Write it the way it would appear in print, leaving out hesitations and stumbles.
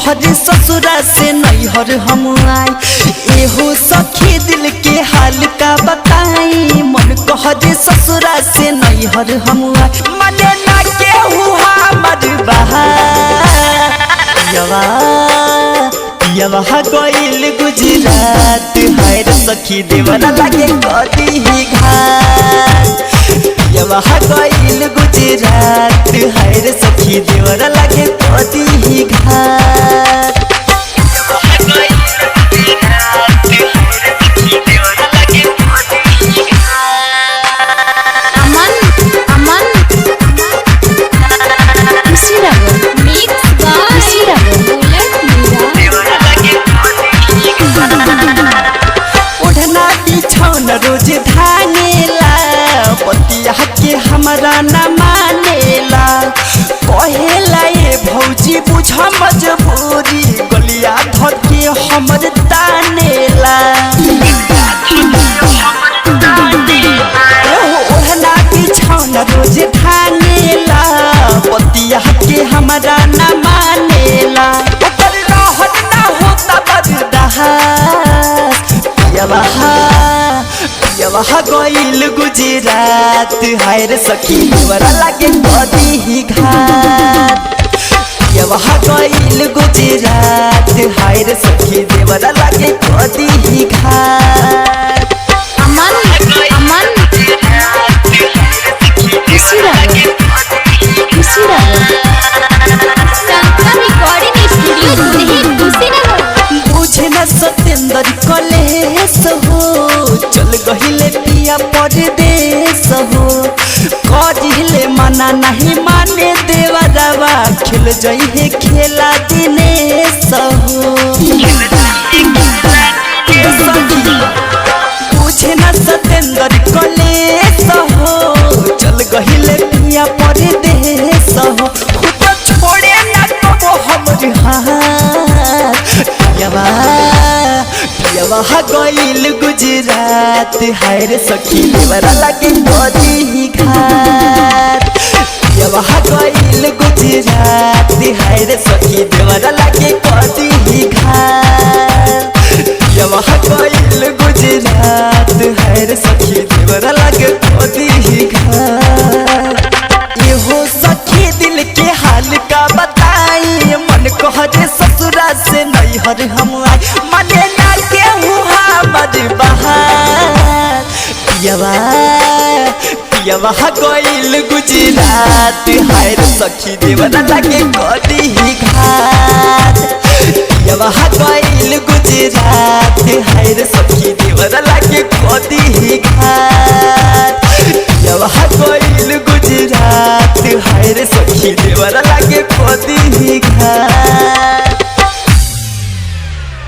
कहरे ससुरा से नैहर हम आई। एहो सखी दिल के हाल का बताई, मन कहरे ससुरा से नैहर हम आई। मने ना केहू हमर यवा गइल गुजरात, हाय सखी देवरा लागे कदी ही घाट। यवा गइल गुजरात, हाय सखी देवरा लागे कदी ही घाट। रोज धानेला पतिया के हमरा न मानेला, कहेला ये भौजी बुझ मजबूरी, गलिया धर के हमर तानेला। ओढ़ना बिछौना रोज धानेला पतिया के हमरा न मानेला, ओकर रहत ना होता बर्दाश्त। यवा गइल गुजरात, हाय रे सखी देवरा लागे कदी ही घाट। यवा गइल गुजरात, हाय रे सखी देवरा लागे कदी ही घाट। बुझे न सतेंद्र कलेश हो, चल गहिले पिया परदेश हो। कहिले मना नहीं माने देवरवा, खेल जइहे खेला दिनेश हो। बुझे न सतेंद्र कलेश हो, चल गहिले पिया परदेश हो। खुद छोड़े ना कबो हमर हाथ। यवा गइल गुजरात, हाय रे सखी देवरा लागे कदी ही घाट। यवा गइल गुजरात, हाय रे सखी देवरा लागे कदी ही घाट। यवा गइल गुजरात, हाय रे सखी देवरा लागे कदी ही घाट। एहो सखी दिल के हाल का बताई, मन कहरे ससुरा से नैहर हम आई। मने ना केहू हमर बहार। यवा गइल गुजरात, हाय रे सखी देवरा लागे कदी ही घाट। यवा गइल गुजरात, हाय रे सखी देवरा लागे कदी ही